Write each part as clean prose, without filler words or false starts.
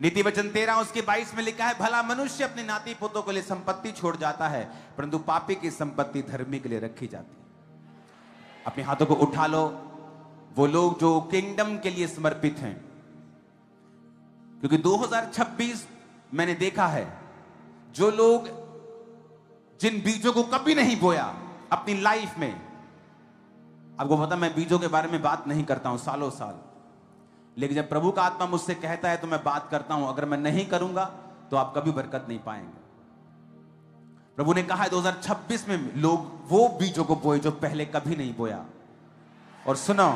नीति वचन 13 उसके 22 में लिखा है, भला मनुष्य अपने नाती पोतों के लिए संपत्ति छोड़ जाता है, परंतु पापी की संपत्ति धर्मी के लिए रखी जाती है। अपने हाथों को उठा लो, वो लोग जो किंगडम के लिए समर्पित हैं, क्योंकि 2026 मैंने देखा है, जो लोग जिन बीजों को कभी नहीं बोया अपनी लाइफ में, आपको पता मैं बीजों के बारे में बात नहीं करता हूं सालों साल, लेकिन जब प्रभु का आत्मा मुझसे कहता है तो मैं बात करता हूं। अगर मैं नहीं करूंगा तो आप कभी बरकत नहीं पाएंगे। प्रभु ने कहा है 2026 में लोग वो बीजों को बोए जो पहले कभी नहीं बोया। और सुनो,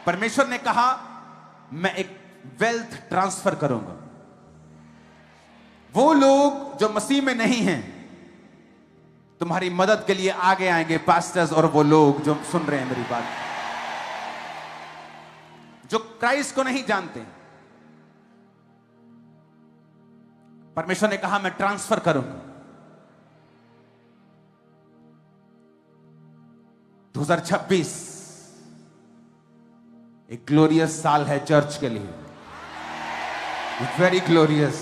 परमेश्वर ने कहा मैं एक वेल्थ ट्रांसफर करूंगा। वो लोग जो मसीह में नहीं हैं तुम्हारी मदद के लिए आगे आएंगे, पास्टर्स और वो लोग जो सुन रहे हैं मेरी बात, जो क्राइस्ट को नहीं जानते। परमेश्वर ने कहा मैं ट्रांसफर करूंगा। 2026 एक ग्लोरियस साल है चर्च के लिए, very glorious,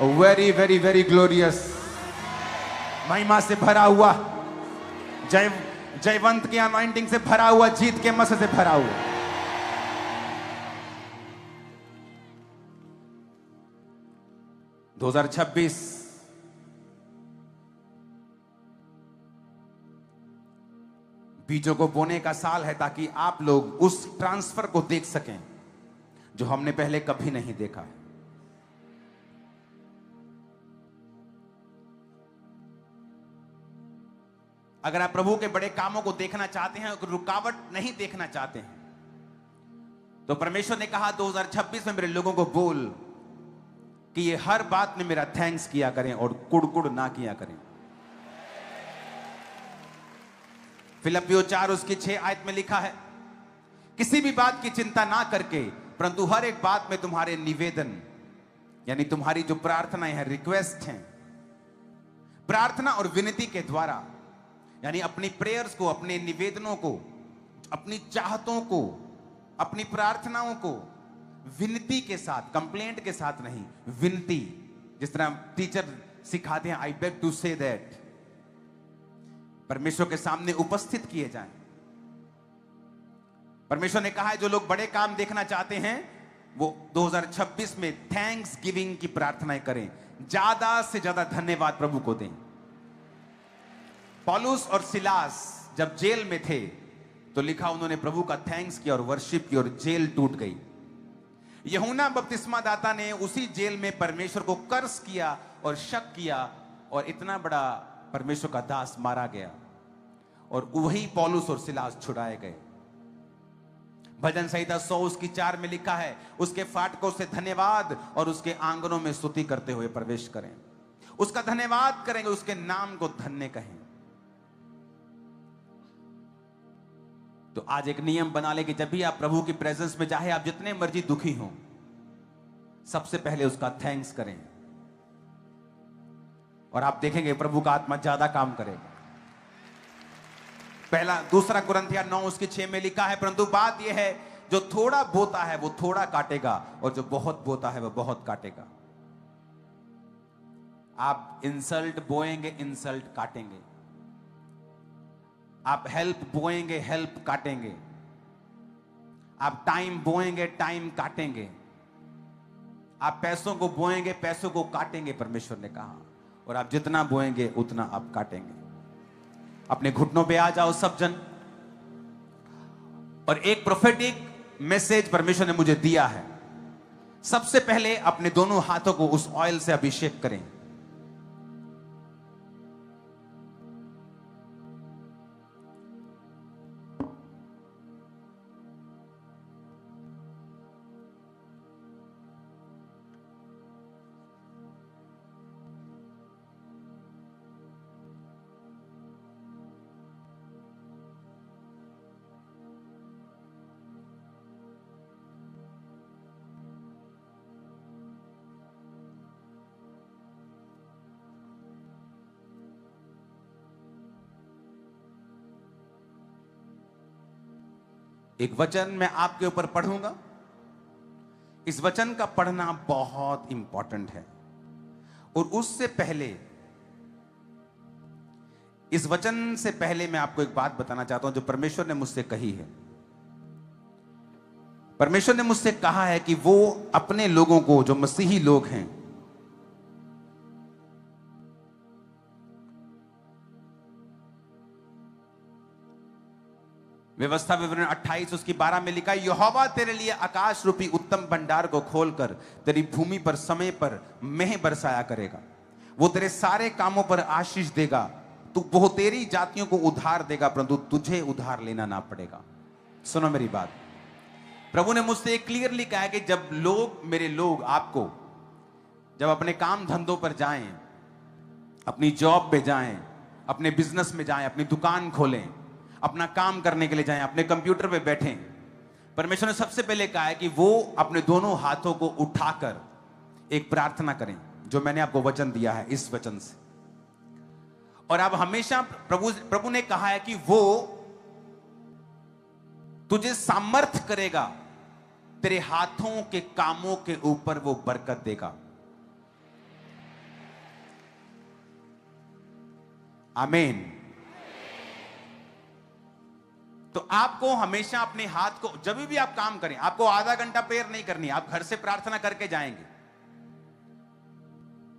very very very glorious, महिमा से भरा हुआ, जयवंत की अनॉइंटिंग से भरा हुआ, जीत के मसे से भरा हुआ। दो 2026 बीजों को बोने का साल है, ताकि आप लोग उस ट्रांसफर को देख सकें जो हमने पहले कभी नहीं देखा है। अगर आप प्रभु के बड़े कामों को देखना चाहते हैं, रुकावट नहीं देखना चाहते हैं, तो परमेश्वर ने कहा 2026 में मेरे लोगों को बोल कि ये हर बात में मेरा थैंक्स किया करें और कुड़ ना किया करें। फिलिप्पियों 4 उसकी 6 आयत में लिखा है, किसी भी बात की चिंता ना करके, परंतु हर एक बात में तुम्हारे निवेदन, यानी तुम्हारी जो प्रार्थनाएं हैं, रिक्वेस्ट हैं, प्रार्थना और विनती के द्वारा, यानी अपनी प्रेयर्स को, अपने निवेदनों को, अपनी चाहतों को, अपनी प्रार्थनाओं को विनती के साथ, कंप्लेंट के साथ नहीं, विनती, जिस तरह टीचर सिखाते हैं, I beg to say that, परमेश्वर के सामने उपस्थित किए जाएं। परमेश्वर ने कहा है जो लोग बड़े काम देखना चाहते हैं वो 2026 में थैंक्स गिविंग की प्रार्थनाएं करें, ज्यादा से ज्यादा धन्यवाद प्रभु को दें। पौलुस और सिलास जब जेल में थे तो लिखा उन्होंने प्रभु का थैंक्स किया और वर्शिप की, और जेल टूट गई। यूहन्ना बपतिस्मा दाता ने उसी जेल में परमेश्वर को कर्स किया और शक किया, और इतना बड़ा परमेश्वर का दास मारा गया, और वही पौलुस और सिलास छुड़ाए गए। भजन संहिता 100 उसकी 4 में लिखा है, उसके फाटकों से धन्यवाद और उसके आंगनों में स्तुति करते हुए प्रवेश करें। उसका धन्यवाद करेंगे, उसके नाम को धन्य कहें। तो आज एक नियम बना ले कि जब भी आप प्रभु की प्रेजेंस में, चाहे आप जितने मर्जी दुखी हों, सबसे पहले उसका थैंक्स करें, और आप देखेंगे प्रभु का आत्मा ज्यादा काम करेगा। पहला दूसरा कुरिन्थियों 9 उसकी 6 में लिखा है, परंतु बात यह है जो थोड़ा बोता है वो थोड़ा काटेगा, और जो बहुत बोता है वो बहुत काटेगा। आप इंसल्ट बोएंगे, इंसल्ट काटेंगे। आप हेल्प बोएंगे, हेल्प काटेंगे। आप टाइम बोएंगे, टाइम काटेंगे। आप पैसों को बोएंगे, पैसों को काटेंगे, परमेश्वर ने कहा। और आप जितना बोएंगे उतना आप काटेंगे। अपने घुटनों पे आ जाओ सब जन, और एक प्रोफेटिक मैसेज परमेश्वर ने मुझे दिया है। सबसे पहले अपने दोनों हाथों को उस ऑयल से अभिषेक करें। एक वचन मैं आपके ऊपर पढ़ूंगा, इस वचन का पढ़ना बहुत इंपॉर्टेंट है। और उससे पहले, इस वचन से पहले मैं आपको एक बात बताना चाहता हूं जो परमेश्वर ने मुझसे कही है। परमेश्वर ने मुझसे कहा है कि वो अपने लोगों को, जो मसीही लोग हैं, व्यवस्था विवरण 28 उसकी 12 में लिखा है, यहोवा तेरे लिए आकाश रूपी उत्तम भंडार को खोलकर तेरी भूमि पर समय पर मेंह बरसाया करेगा। वो तेरे सारे कामों पर आशीष देगा। तू बहुतेरी जातियों को उधार देगा, परंतु तुझे उधार लेना ना पड़ेगा। सुनो मेरी बात। प्रभु ने मुझसे क्लियरली कहा है कि जब लोग, मेरे लोग, आपको जब अपने काम धंधों पर जाएं, अपनी जॉब पे जाएं, अपने बिजनेस में जाएं, अपनी दुकान खोलें, अपना काम करने के लिए जाएं, अपने कंप्यूटर पे बैठें, परमेश्वर ने सबसे पहले कहा है कि वो अपने दोनों हाथों को उठाकर एक प्रार्थना करें, जो मैंने आपको वचन दिया है इस वचन से। और अब हमेशा प्रभु ने कहा है कि वो तुझे सामर्थ करेगा, तेरे हाथों के कामों के ऊपर वो बरकत देगा। आमीन। तो आपको हमेशा अपने हाथ को, जब भी आप काम करें, आपको आधा घंटा प्रेयर नहीं करनी। आप घर से प्रार्थना करके जाएंगे,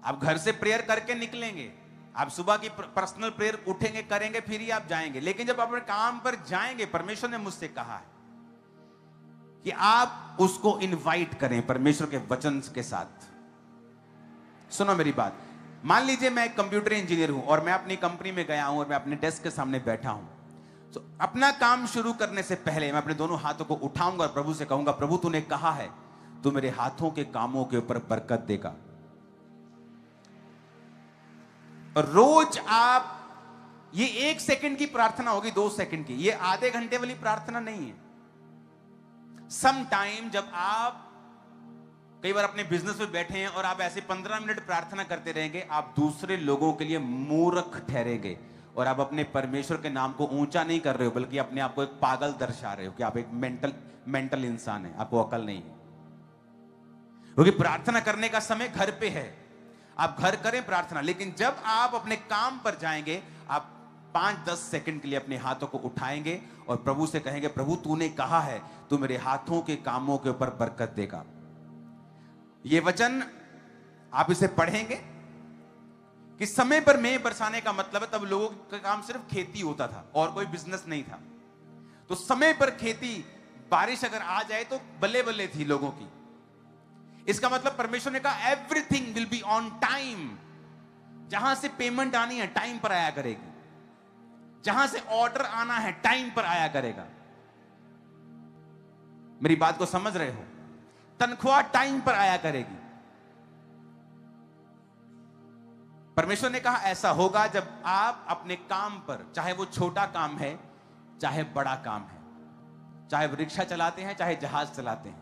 आप घर से प्रेयर करके निकलेंगे, आप सुबह की पर्सनल प्रेयर उठेंगे, करेंगे, फिर ही आप जाएंगे। लेकिन जब अपने काम पर जाएंगे, परमेश्वर ने मुझसे कहा है कि आप उसको इनवाइट करें परमेश्वर के वचन के साथ। सुनो मेरी बात। मान लीजिए मैं एक कंप्यूटर इंजीनियर हूं और मैं अपनी कंपनी में गया हूं और मैं अपने डेस्क के सामने बैठा हूं। तो अपना काम शुरू करने से पहले मैं अपने दोनों हाथों को उठाऊंगा और प्रभु से कहूंगा, प्रभु तूने कहा है तू मेरे हाथों के कामों के ऊपर बरकत देगा। रोज आप, ये 1 सेकंड की प्रार्थना होगी, 2 सेकंड की, ये आधे घंटे वाली प्रार्थना नहीं है। सम टाइम जब आप कई बार अपने बिजनेस में बैठे हैं और आप ऐसे 15 मिनट प्रार्थना करते रहेंगे, आप दूसरे लोगों के लिए मूर्ख ठहरेंगे और आप अपने परमेश्वर के नाम को ऊंचा नहीं कर रहे हो, बल्कि अपने आप को एक पागल दर्शा रहे हो कि आप एक मेंटल इंसान है, आपको अकल नहीं है। क्योंकि प्रार्थना करने का समय घर पे है, आप घर करें प्रार्थना, लेकिन जब आप अपने काम पर जाएंगे, आप 5-10 सेकंड के लिए अपने हाथों को उठाएंगे और प्रभु से कहेंगे, प्रभु तूने कहा है तू मेरे हाथों के कामों के ऊपर बरकत देगा। ये वचन आप इसे पढ़ेंगे कि समय पर मेंह बरसाने का मतलब है, तब लोगों का काम सिर्फ खेती होता था और कोई बिजनेस नहीं था। तो समय पर खेती, बारिश अगर आ जाए तो बल्ले बल्ले थी लोगों की। इसका मतलब परमेश्वर ने कहा everything will be on time. जहां से पेमेंट आनी है टाइम पर आया करेगी, जहां से ऑर्डर आना है टाइम पर आया करेगा। मेरी बात को समझ रहे हो? तनख्वाह टाइम पर आया करेगी। परमेश्वर ने कहा ऐसा होगा जब आप अपने काम पर, चाहे वो छोटा काम है चाहे बड़ा काम है, चाहे वो रिक्शा चलाते हैं चाहे जहाज चलाते हैं,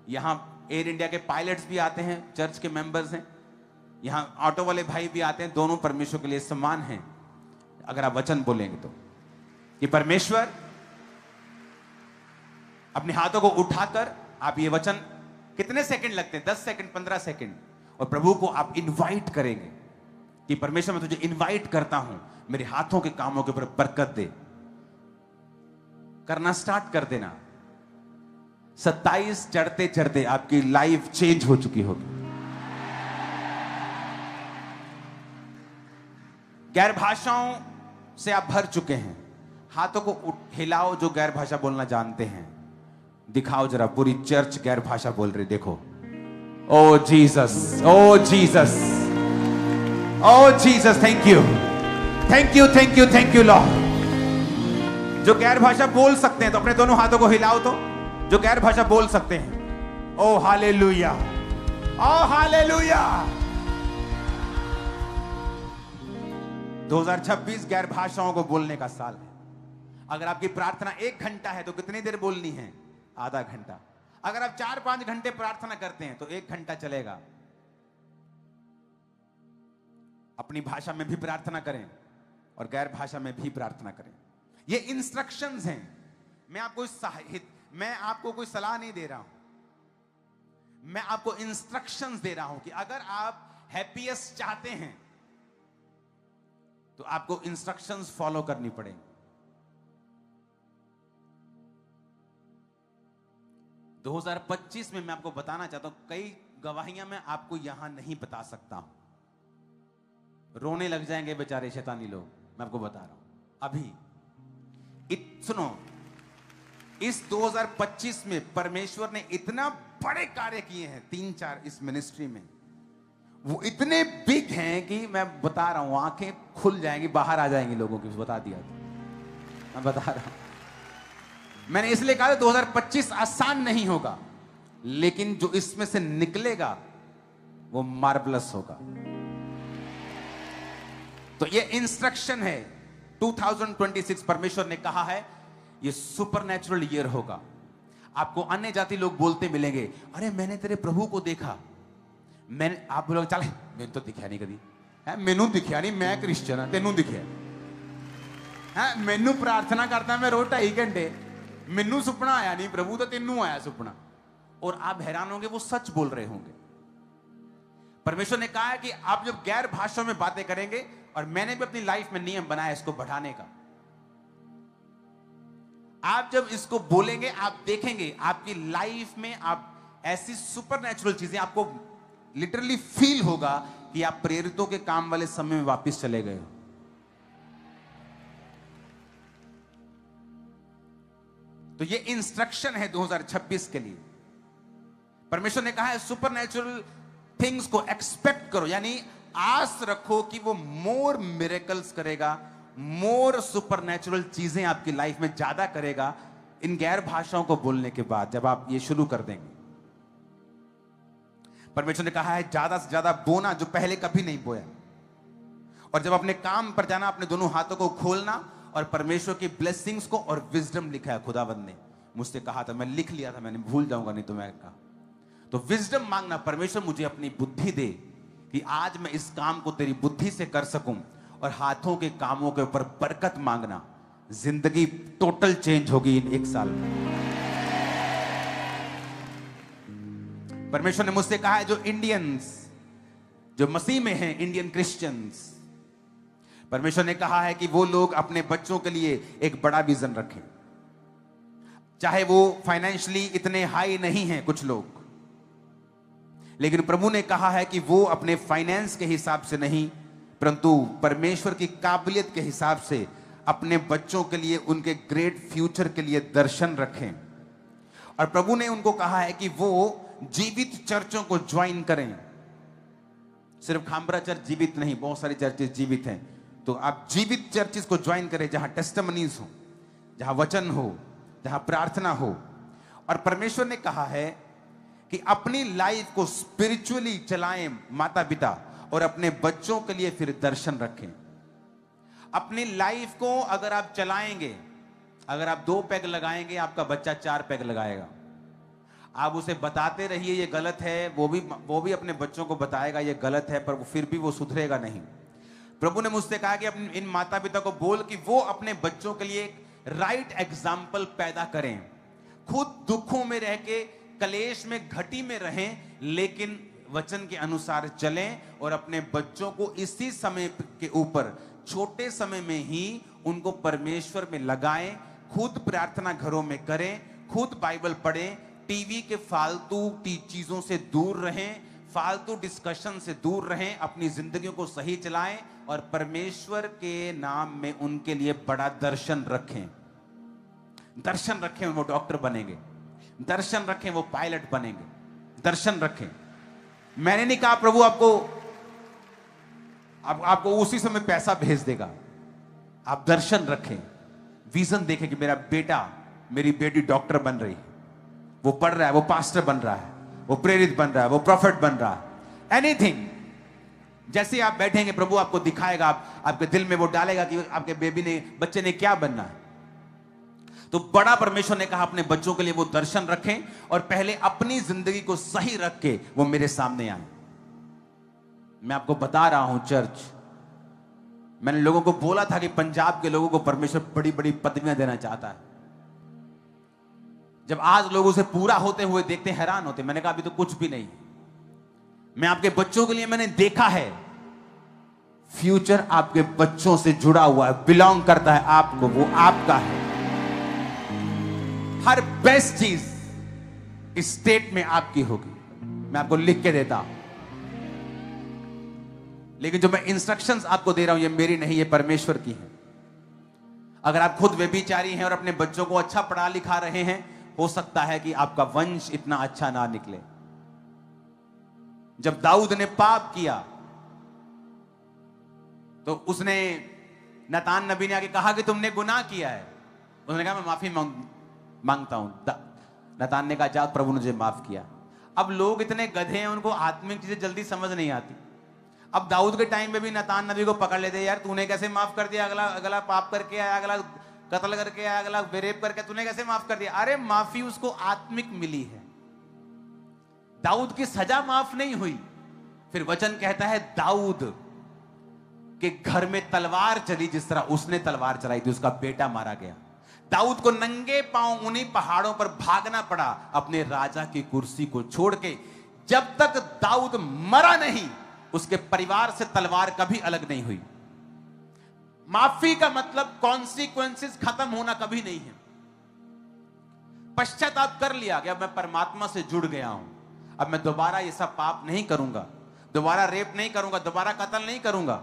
यहां एयर इंडिया के पायलट्स भी आते हैं, चर्च के मेंबर्स हैं, यहां ऑटो वाले भाई भी आते हैं, दोनों परमेश्वर के लिए समान हैं अगर आप वचन बोलेंगे तो। कि परमेश्वर, अपने हाथों को उठाकर आप ये वचन, कितने सेकंड लगते हैं? 10 सेकंड, 15 सेकंड, और प्रभु को आप इनवाइट करेंगे कि परमेश्वर मैं तुझे इनवाइट करता हूं, मेरे हाथों के कामों के ऊपर बरकत दे। करना स्टार्ट कर देना। 27 चढ़ते चढ़ते आपकी लाइफ चेंज हो चुकी होगी। गैर भाषाओं से आप भर चुके हैं। हाथों को हिलाओ जो गैर भाषा बोलना जानते हैं, दिखाओ जरा। पूरी चर्च गैर भाषा बोल रही, देखो। O Jesus, O Jesus, O Jesus, thank you, thank you, thank you, thank you Lord. जो गैर भाषा बोल सकते हैं तो अपने दोनों हाथों को हिलाओ तो, जो गैर भाषा बोल सकते हैं। ओ हालेलुया, ओ हालेलुया। 2026 गैर भाषाओं को बोलने का साल है। अगर आपकी प्रार्थना 1 घंटा है तो कितनी देर बोलनी है? आधा घंटा। अगर आप 4-5 घंटे प्रार्थना करते हैं तो 1 घंटा चलेगा। अपनी भाषा में भी प्रार्थना करें और गैर भाषा में भी प्रार्थना करें। ये इंस्ट्रक्शंस हैं। मैं आपको कोई सलाह नहीं दे रहा हूं, मैं आपको इंस्ट्रक्शंस दे रहा हूं कि अगर आप हैप्पीएस्ट चाहते हैं तो आपको इंस्ट्रक्शंस फॉलो करनी पड़ेंगी। 2025 में मैं आपको बताना चाहता हूं, कई गवाहियां मैं आपको यहां नहीं बता सकता हूं। रोने लग जाएंगे बेचारे शैतानी लोग, मैं आपको बता रहा हूं अभी। सुनो, इस 2025 में परमेश्वर ने इतना बड़े कार्य किए हैं, 3-4 इस मिनिस्ट्री में, वो इतने बिग हैं कि मैं बता रहा हूं, आंखें खुल जाएंगी, बाहर आ जाएंगी लोगों की। बता दिया था, मैं बता रहा हूं। मैंने इसलिए कहा 2025 आसान नहीं होगा, लेकिन जो इसमें से निकलेगा वो मार्वलस होगा। तो ये इंस्ट्रक्शन है। 2026 परमेश्वर ने कहा है ये सुपरनैचुरल ईयर होगा। आपको अन्य जाति लोग बोलते मिलेंगे, अरे मैंने तेरे प्रभु को देखा। मैंने, आप बोलोगे चल मैंने तो दिखा नहीं कभी है, मैनू दिखा नहीं, मैं क्रिश्चियन हाँ, तेनू दिखा है, मैनू प्रार्थना करता मैं रोज 2.5 घंटे, मैनू सुपना आया नहीं प्रभु, तो तेनू आया सुपना। और आप हैरान होंगे वो सच बोल रहे होंगे। परमेश्वर ने कहा है कि आप जब गैर भाषाओं में बातें करेंगे, और मैंने भी अपनी लाइफ में नियम बनाया इसको बढ़ाने का, आप जब इसको बोलेंगे आप देखेंगे आपकी लाइफ में आप ऐसी सुपरनैचुरल चीजें, आपको लिटरली फील होगा कि आप प्रेरितों के काम वाले समय में वापस चले गए हो। तो ये इंस्ट्रक्शन है 2026 के लिए। परमेश्वर ने कहा है सुपरनैचुरल थिंग्स को एक्सपेक्ट करो, यानी आस रखो कि वो मोर मिरेकल्स करेगा, मोर सुपरनैचुरल चीजें आपकी लाइफ में ज्यादा करेगा इन गैर भाषाओं को बोलने के बाद, जब आप ये शुरू कर देंगे। परमेश्वर ने कहा है ज्यादा से ज्यादा बोना जो पहले कभी नहीं बोया, और जब अपने काम पर जाना अपने दोनों हाथों को खोलना, और परमेश्वर की ब्लेसिंग्स को और विजडम लिखा है। खुदावंद ने मुझसे कहा था, मैं लिख लिया था, मैंने भूल जाऊंगा नहीं तो मैं कहा, तो विजडम मांगना, परमेश्वर मुझे अपनी बुद्धि दे कि आज मैं इस काम को तेरी बुद्धि से कर सकूं, और हाथों के कामों के ऊपर बरकत मांगना। जिंदगी टोटल चेंज होगी इन 1 साल में। परमेश्वर ने मुझसे कहा है जो इंडियंस, जो मसीह में हैं, इंडियन क्रिश्चियंस, परमेश्वर ने कहा है कि वो लोग अपने बच्चों के लिए एक बड़ा विजन रखें। चाहे वो फाइनेंशियली इतने हाई नहीं हैं कुछ लोग, लेकिन प्रभु ने कहा है कि वो अपने फाइनेंस के हिसाब से नहीं, परंतु परमेश्वर की काबिलियत के हिसाब से अपने बच्चों के लिए, उनके ग्रेट फ्यूचर के लिए दर्शन रखें। और प्रभु ने उनको कहा है कि वो जीवित चर्चों को ज्वाइन करें। सिर्फ खामबरा चर्च जीवित नहीं, बहुत सारी चर्चेस जीवित हैं, तो आप जीवित चर्चेस को ज्वाइन करें जहां टेस्टिमनीज हो, जहां वचन हो, जहां प्रार्थना हो। और परमेश्वर ने कहा है कि अपनी लाइफ को स्पिरिचुअली चलाएं माता पिता, और अपने बच्चों के लिए फिर दर्शन रखें। अपनी लाइफ को अगर आप चलाएंगे, अगर आप 2 पैग लगाएंगे, आपका बच्चा 4 पैग लगाएगा। आप उसे बताते रहिए ये गलत है, वो भी अपने बच्चों को बताएगा ये गलत है, पर फिर भी वो सुधरेगा नहीं। प्रभु ने मुझसे कहा कि अपने इन माता पिता को बोल कि वो अपने बच्चों के लिए एक राइट एग्जाम्पल पैदा करें। खुद दुखों में रह के, कलेश में, घटी में रहें, लेकिन वचन के अनुसार चलें, और अपने बच्चों को इसी समय के ऊपर छोटे समय में ही उनको परमेश्वर में लगाएं। खुद प्रार्थना घरों में करें, खुद बाइबल पढ़ें, टीवी के फालतू चीजों से दूर रहें, फालतू डिस्कशन से दूर रहें, अपनी जिंदगियों को सही चलाएं, और परमेश्वर के नाम में उनके लिए बड़ा दर्शन रखें। दर्शन रखें, वो डॉक्टर बनेंगे। दर्शन रखें, वो पायलट बनेंगे। दर्शन रखें। मैंने नहीं कहा प्रभु आपको उसी समय पैसा भेज देगा। आप दर्शन रखें, विजन देखें कि मेरा बेटा, मेरी बेटी डॉक्टर बन रही है, वो पढ़ रहा है, वो पास्टर बन रहा है, वो प्रेरित बन रहा है, वो प्रॉफिट बन रहा है। एनीथिंग, जैसे आप बैठेंगे प्रभु आपको दिखाएगा, आपके दिल में वो डालेगा कि आपके बच्चे ने क्या बनना है। तो बड़ा परमेश्वर ने कहा अपने बच्चों के लिए वो दर्शन रखें, और पहले अपनी जिंदगी को सही रख के वो मेरे सामने आए। मैं आपको बता रहा हूं चर्च, मैंने लोगों को बोला था कि पंजाब के लोगों को परमेश्वर बड़ी बड़ी पदवियां देना चाहता है। जब आज लोग उसे पूरा होते हुए देखते हैरान होते। मैंने कहा अभी तो कुछ भी नहीं, मैं आपके बच्चों के लिए मैंने देखा है, फ्यूचर आपके बच्चों से जुड़ा हुआ है, बिलोंग करता है आपको, वो आपका है। हर बेस्ट चीज इस स्टेट में आपकी होगी, मैं आपको लिख के देता हूं। लेकिन जो मैं इंस्ट्रक्शंस आपको दे रहा हूं, ये मेरी नहीं, ये परमेश्वर की है। अगर आप खुद व्यभिचारी हैं और अपने बच्चों को अच्छा पढ़ा लिखा रहे हैं, हो सकता है कि आपका वंश इतना अच्छा ना निकले। जब दाऊद ने पाप किया तो उसने, नतान नबी ने आके कहा कि तुमने गुनाह किया है। उसने कहा मैं माफी मांगता हूं। नतान ने कहा जा, प्रभु ने मुझे माफ किया। अब लोग इतने गधे हैं, उनको आत्मिक चीजें जल्दी समझ नहीं आती। अब दाऊद के टाइम में भी नतान नबी को पकड़ लेते, यार तूने कैसे माफ कर दिया, अगला अगला पाप करके आया, अगला कत्ल करके आया, अगला बेरेप करके, तूने कैसे माफ कर दिया? अरे माफी उसको आत्मिक मिली है, दाऊद की सजा माफ नहीं हुई। फिर वचन कहता है दाऊद के घर में तलवार चली, जिस तरह उसने तलवार चलाई थी, उसका बेटा मारा गया। दाऊद को नंगे पांव उन्हीं पहाड़ों पर भागना पड़ा अपने राजा की कुर्सी को छोड़ के। जब तक दाऊद मरा नहीं, उसके परिवार से तलवार कभी अलग नहीं हुई। माफी का मतलब कॉन्सिक्वेंसेस खत्म होना कभी नहीं है। पश्चाताप कर लिया कि अब मैं परमात्मा से जुड़ गया हूं, अब मैं दोबारा ये सब पाप नहीं करूंगा, दोबारा रेप नहीं करूंगा, दोबारा कत्ल नहीं करूंगा।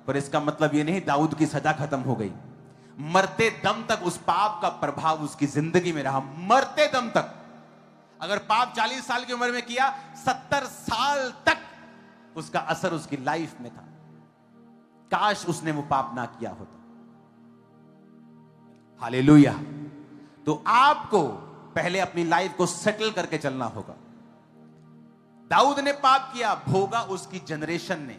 पर इसका मतलब ये नहीं दाऊद की सजा खत्म हो गई। मरते दम तक उस पाप का प्रभाव उसकी जिंदगी में रहा, मरते दम तक। अगर पाप 40 साल की उम्र में किया, 70 साल तक उसका असर उसकी लाइफ में था। काश उसने वो पाप ना किया होता। हालेलुया। तो आपको पहले अपनी लाइफ को सेटल करके चलना होगा। दाऊद ने पाप किया, भोगा उसकी जनरेशन ने।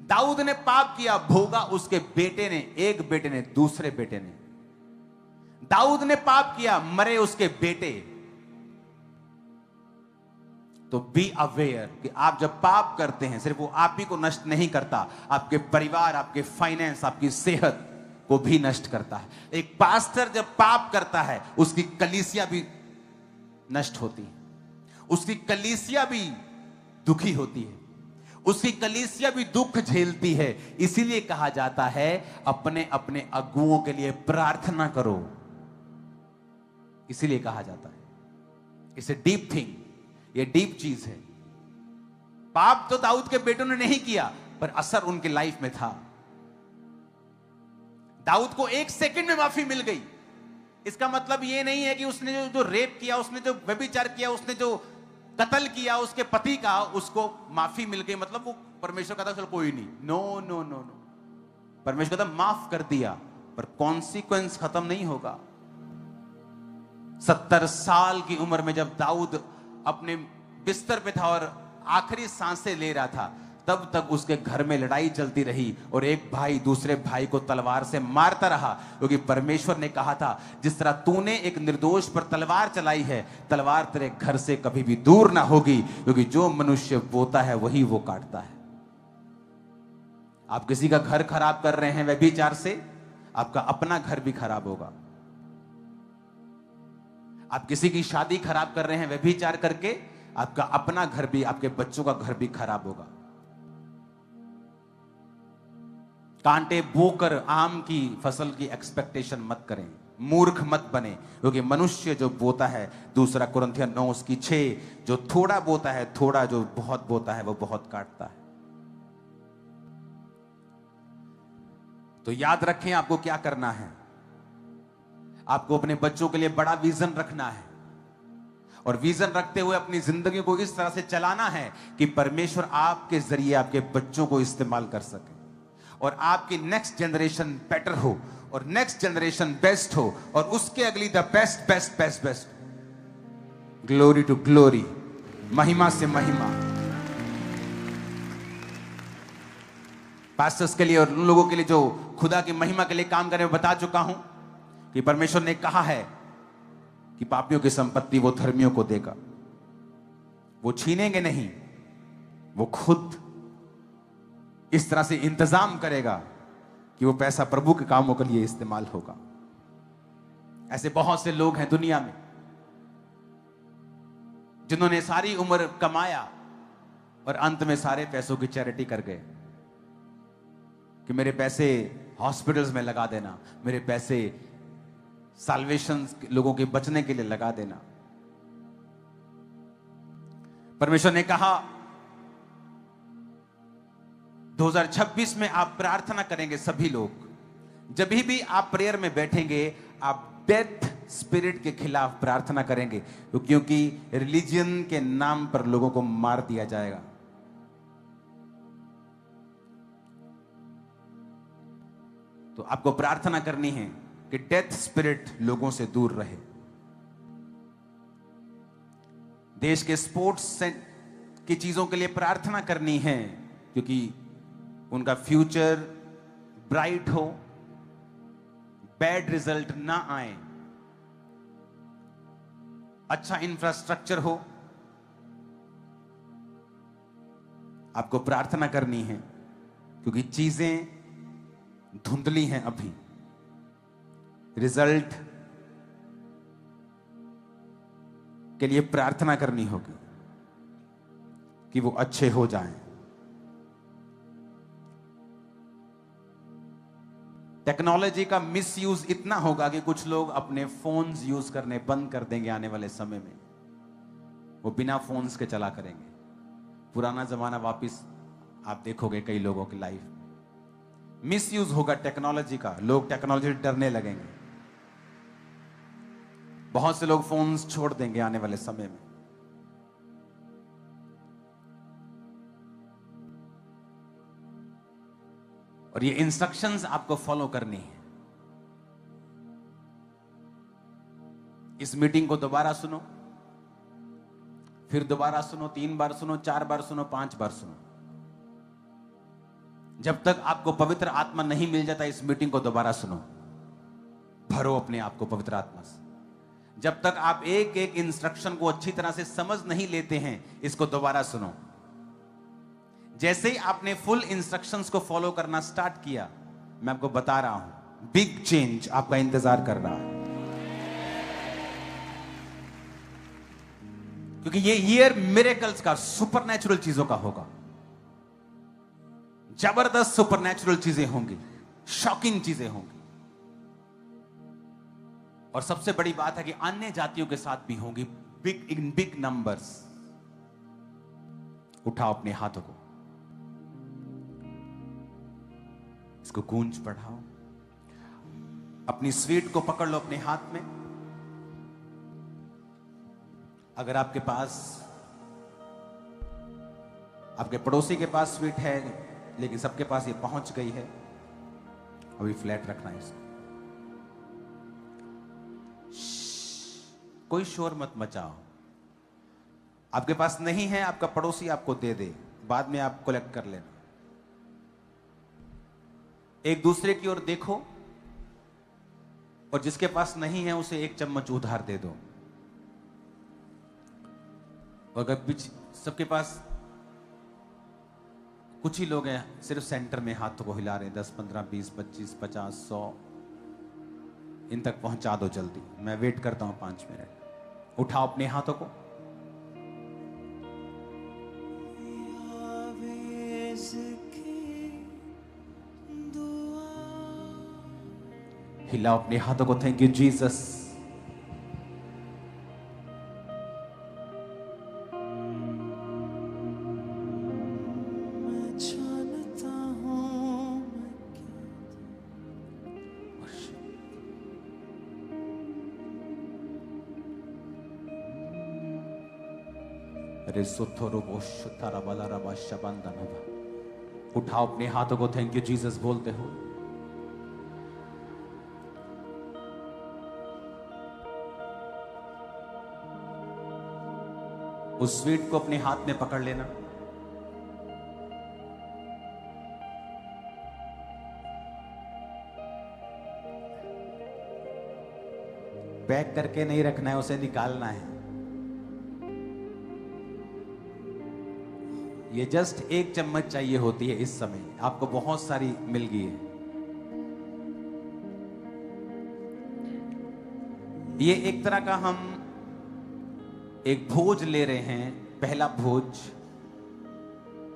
दाऊद ने पाप किया, भोगा उसके बेटे ने, एक बेटे ने, दूसरे बेटे ने। दाऊद ने पाप किया, मरे उसके बेटे। तो बी अवेयर कि आप जब पाप करते हैं, सिर्फ वो आप ही को नष्ट नहीं करता, आपके परिवार, आपके फाइनेंस, आपकी सेहत को भी नष्ट करता है। एक पास्टर जब पाप करता है, उसकी कलीसिया भी नष्ट होती है, उसकी कलीसिया भी दुखी होती है, उसकी कलीसिया भी दुख झेलती है। इसीलिए कहा जाता है अपने अपने अगुओं के लिए प्रार्थना करो। इसीलिए कहा जाता है, इट्स ए डीप थिंग, ये डीप चीज है। पाप तो दाऊद के बेटों ने नहीं किया, पर असर उनके लाइफ में था। दाऊद को 1 सेकंड में माफी मिल गई। इसका मतलब ये नहीं है कि उसने जो रेप किया, उसने जो व्यभिचार किया, उसने जो कत्ल किया उसके पति का, उसको माफी मिल गई मतलब वो परमेश्वर कहता चल कोई नहीं। नो नो नो नो, परमेश्वर कहता माफ कर दिया, पर कॉन्सिक्वेंस खत्म नहीं होगा। 70 साल की उम्र में जब दाऊद अपने बिस्तर पे था और आखिरी सांसें ले रहा था, तब तक उसके घर में लड़ाई चलती रही और एक भाई दूसरे भाई को तलवार से मारता रहा, क्योंकि परमेश्वर ने कहा था जिस तरह तूने एक निर्दोष पर तलवार चलाई है, तलवार तेरे घर से कभी भी दूर ना होगी, क्योंकि जो मनुष्य बोता है वही वो काटता है। आप किसी का घर खराब कर रहे हैं व्यभिचार से, आपका अपना घर भी खराब होगा। आप किसी की शादी खराब कर रहे हैं व्यभिचार करके, आपका अपना घर भी, आपके बच्चों का घर भी खराब होगा। कांटे बोकर आम की फसल की एक्सपेक्टेशन मत करें, मूर्ख मत बने, क्योंकि मनुष्य जो बोता है, दूसरा कुरिन्थियों 9:6, जो थोड़ा बोता है थोड़ा, जो बहुत बोता है वो बहुत काटता है। तो याद रखें आपको क्या करना है। आपको अपने बच्चों के लिए बड़ा विजन रखना है, और विजन रखते हुए अपनी जिंदगी को इस तरह से चलाना है कि परमेश्वर आपके जरिए आपके बच्चों को इस्तेमाल कर सके, और आपकी नेक्स्ट जनरेशन बेटर हो, और नेक्स्ट जनरेशन बेस्ट हो, और उसके अगली the best best best best, glory to glory, महिमा से महिमा। पास्टर्स के लिए और उन लोगों के लिए जो खुदा की महिमा के लिए काम करने में बता चुका हूं कि परमेश्वर ने कहा है कि पापियों की संपत्ति वो धर्मियों को देगा। वो छीनेंगे नहीं, वो खुद इस तरह से इंतजाम करेगा कि वो पैसा प्रभु के कामों के लिए इस्तेमाल होगा। ऐसे बहुत से लोग हैं दुनिया में जिन्होंने सारी उम्र कमाया और अंत में सारे पैसों की चैरिटी कर गए कि मेरे पैसे हॉस्पिटल्स में लगा देना, मेरे पैसे साल्वेशन लोगों के बचने के लिए लगा देना। परमेश्वर ने कहा 2026 में आप प्रार्थना करेंगे, सभी लोग जब भी आप प्रेयर में बैठेंगे आप डेथ स्पिरिट के खिलाफ प्रार्थना करेंगे, क्योंकि रिलीजन के नाम पर लोगों को मार दिया जाएगा। तो आपको प्रार्थना करनी है कि डेथ स्पिरिट लोगों से दूर रहे। देश के स्पोर्ट्स की चीजों के लिए प्रार्थना करनी है, क्योंकि उनका फ्यूचर ब्राइट हो, बैड रिजल्ट ना आए, अच्छा इंफ्रास्ट्रक्चर हो। आपको प्रार्थना करनी है, क्योंकि चीजें धुंधली हैं अभी। रिजल्ट के लिए प्रार्थना करनी होगी कि वो अच्छे हो जाएं। टेक्नोलॉजी का मिसयूज इतना होगा कि कुछ लोग अपने फोन्स यूज करने बंद कर देंगे आने वाले समय में। वो बिना फोन्स के चला करेंगे। पुराना जमाना वापस आप देखोगे कई लोगों की लाइफ। मिसयूज होगा टेक्नोलॉजी का, लोग टेक्नोलॉजी से डरने लगेंगे। बहुत से लोग फोन्स छोड़ देंगे आने वाले समय में। और ये इंस्ट्रक्शंस आपको फॉलो करनी है। इस मीटिंग को दोबारा सुनो, फिर दोबारा सुनो, 3 बार सुनो, 4 बार सुनो, 5 बार सुनो। जब तक आपको पवित्र आत्मा नहीं मिल जाता, इस मीटिंग को दोबारा सुनो। भरो अपने आप को पवित्र आत्मा से। जब तक आप एक एक इंस्ट्रक्शन को अच्छी तरह से समझ नहीं लेते हैं, इसको दोबारा सुनो। जैसे ही आपने फुल इंस्ट्रक्शंस को फॉलो करना स्टार्ट किया, मैं आपको बता रहा हूं, बिग चेंज आपका इंतजार कर रहा है। क्योंकि ये ईयर मिरेकल्स का, सुपरनैचुरल चीजों का होगा। जबरदस्त सुपरनैचुरल चीजें होंगी, शॉकिंग चीजें होंगी। और सबसे बड़ी बात है कि अन्य जातियों के साथ भी होंगी, बिग इन बिग नंबर्स। उठाओ अपने हाथों को, इसको गूंज बढ़ाओ। अपनी स्वीट को पकड़ लो अपने हाथ में। अगर आपके पास, आपके पड़ोसी के पास स्वीट है लेकिन सबके पास ये पहुंच गई है, अभी फ्लैट रखना है इसको। कोई शोर मत मचाओ। आपके पास नहीं है, आपका पड़ोसी आपको दे दे, बाद में आप कलेक्ट कर लेना। एक दूसरे की ओर देखो, और जिसके पास नहीं है उसे 1 चम्मच उधार दे दो। और अगर सबके पास, कुछ ही लोग हैं सिर्फ सेंटर में हाथों को हिला रहे हैं, 10, 15, 20, 25, 50, 100, इन तक पहुंचा दो जल्दी। मैं वेट करता हूं 5 मिनट। उठाओ अपने हाथों को, हिलाओ अपने हाथों को। Thank you Jesus. उठाओ अपने हाथों को, थैंक यू जीसस बोलते हो। उस स्वीट को अपने हाथ में पकड़ लेना। पैक करके नहीं रखना है, उसे निकालना है। ये जस्ट 1 चम्मच चाहिए होती है इस समय, आपको बहुत सारी मिल गई है। ये एक तरह का हम एक भोज ले रहे हैं, पहला भोज,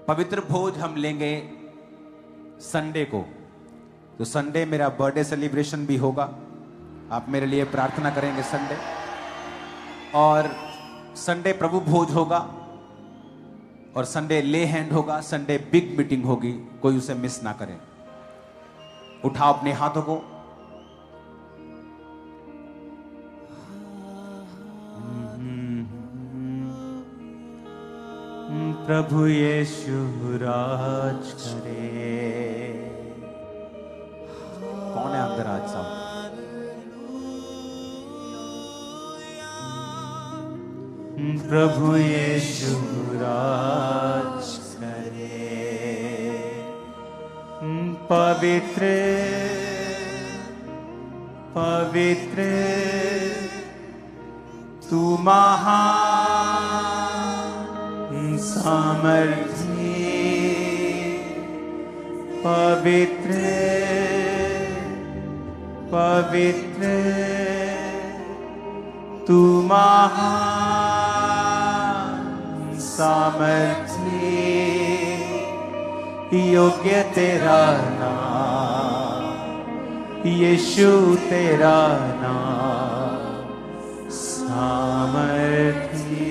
पवित्र भोज हम लेंगे संडे को। तो संडे मेरा बर्थडे सेलिब्रेशन भी होगा, आप मेरे लिए प्रार्थना करेंगे संडे। और संडे प्रभु भोज होगा और संडे ले हैंड होगा, संडे बिग मीटिंग होगी, कोई उसे मिस ना करे। उठाओ अपने हाथों को, प्रभु यीशु राज करे। कौन है अंदर आज साहब? प्रभु यीशु राज करे। पवित्र पवित्र तू महान सामर्थी, पवित्र पवित्र तू महान सामर्थी, योग्य तेरा नाम यीशु, तेरा नाम सामर्थी।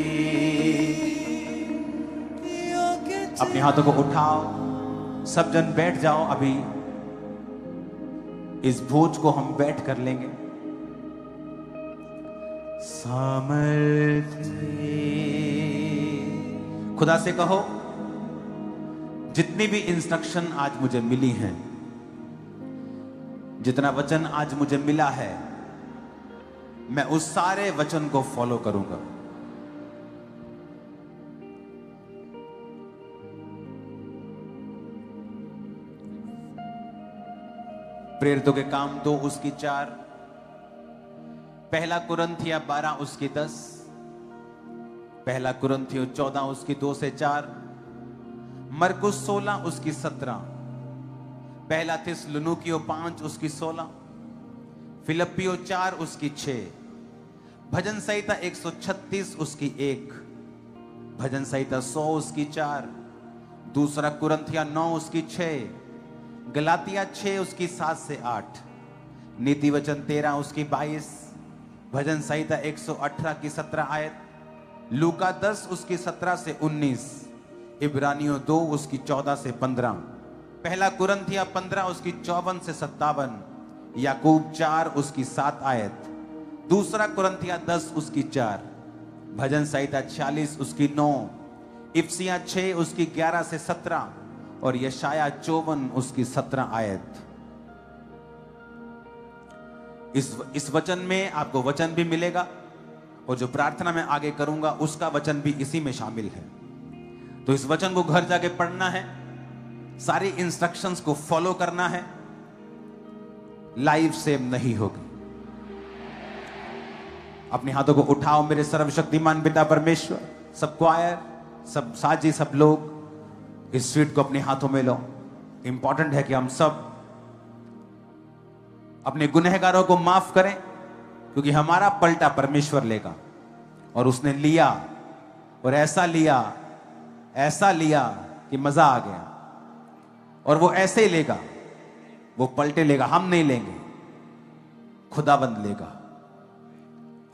अपने हाथों को उठाओ, सब जन बैठ जाओ। अभी इस भोज को हम बैठ कर लेंगे। सामर्थी। खुदा से कहो, जितनी भी इंस्ट्रक्शन आज मुझे मिली हैं, जितना वचन आज मुझे मिला है, मैं उस सारे वचन को फॉलो करूंगा। प्रेरितों के काम 2 उसकी 4, पहला कुरिन्थियों 12 उसकी 10, पहला कुरिन्थियों 14 उसकी 2 से 4, मरकुस 16 उसकी 17, पहला थिस्सलुनीकियों 5 उसकी 16, फिलिप्पियों 4 उसकी 6, भजन संहिता 136 उसकी 1, भजन संहिता 100 उसकी 4, दूसरा कुरिन्थियों 9 उसकी 6, गलातिया 6 उसकी 7 से 8, नीति वचन 13 उसकी 22, भजन संहिता 118 की 17 आयत, लूका 10 उसकी 17 से 19, इब्रानियों 2 उसकी 14 से 15, पहला कुरिन्थियों 15 उसकी 54 से 57, याकूब 4 उसकी 7 आयत, दूसरा कुरिन्थियों 10 उसकी 4, भजन संहिता 46 उसकी 9, इफिसियां 6 उसकी 11 से 17 और यशाया 54 उसकी 17 आयत। इस वचन में आपको वचन भी मिलेगा और जो प्रार्थना मैं आगे करूंगा उसका वचन भी इसी में शामिल है। तो इस वचन को घर जाके पढ़ना है, सारी इंस्ट्रक्शंस को फॉलो करना है, लाइफ सेव नहीं होगी। अपने हाथों को उठाओ मेरे सर्वशक्तिमान पिता परमेश्वर, सब क्वायर, सब साजी, सब लोग इस स्वीट को अपने हाथों में लो। इंपॉर्टेंट है कि हम सब अपने गुनहगारों को माफ करें, क्योंकि हमारा पलटा परमेश्वर लेगा। और उसने लिया और ऐसा लिया कि मजा आ गया। और वो ऐसे ही लेगा, वो पलटे लेगा, हम नहीं लेंगे, खुदाबंद लेगा।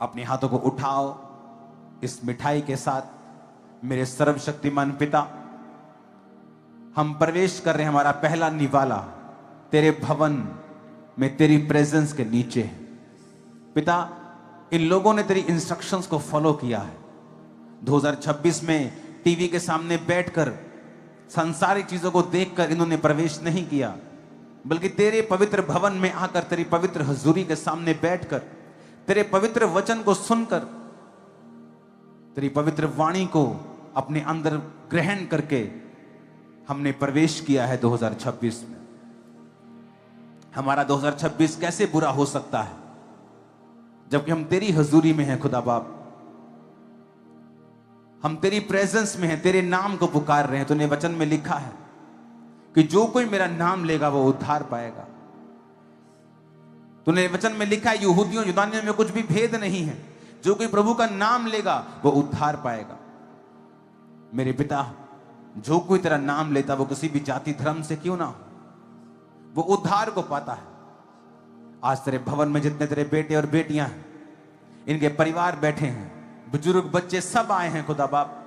अपने हाथों को उठाओ इस मिठाई के साथ। मेरे सर्वशक्तिमान पिता, हम प्रवेश कर रहे हैं, हमारा पहला निवाला तेरे भवन में तेरी प्रेजेंस के नीचे है। पिता, इन लोगों ने तेरी इंस्ट्रक्शंस को फॉलो किया है। 2026 में टीवी के सामने बैठकर सांसारिक चीजों को देखकर इन्होंने प्रवेश नहीं किया, बल्कि तेरे पवित्र भवन में आकर तेरी पवित्र हजूरी के सामने बैठकर तेरे पवित्र वचन को सुनकर तेरी पवित्र वाणी को अपने अंदर ग्रहण करके हमने प्रवेश किया है 2026 में। हमारा 2026 कैसे बुरा हो सकता है जबकि हम तेरी हजूरी में हैं खुदा बाप। हम तेरी प्रेजेंस में हैं, तेरे नाम को पुकार रहे हैं। तूने वचन में लिखा है कि जो कोई मेरा नाम लेगा वो उद्धार पाएगा। तूने वचन में लिखा है यहूदियों यूनानियों में कुछ भी भेद नहीं है, जो कोई प्रभु का नाम लेगा वो उद्धार पाएगा। मेरे पिता, जो कोई तेरा नाम लेता वो किसी भी जाति धर्म से क्यों ना हो, वो उद्धार को पाता है। आज तेरे भवन में जितने तेरे बेटे और बेटियां हैं, इनके परिवार बैठे हैं, बुजुर्ग बच्चे सब आए हैं खुदा बाप,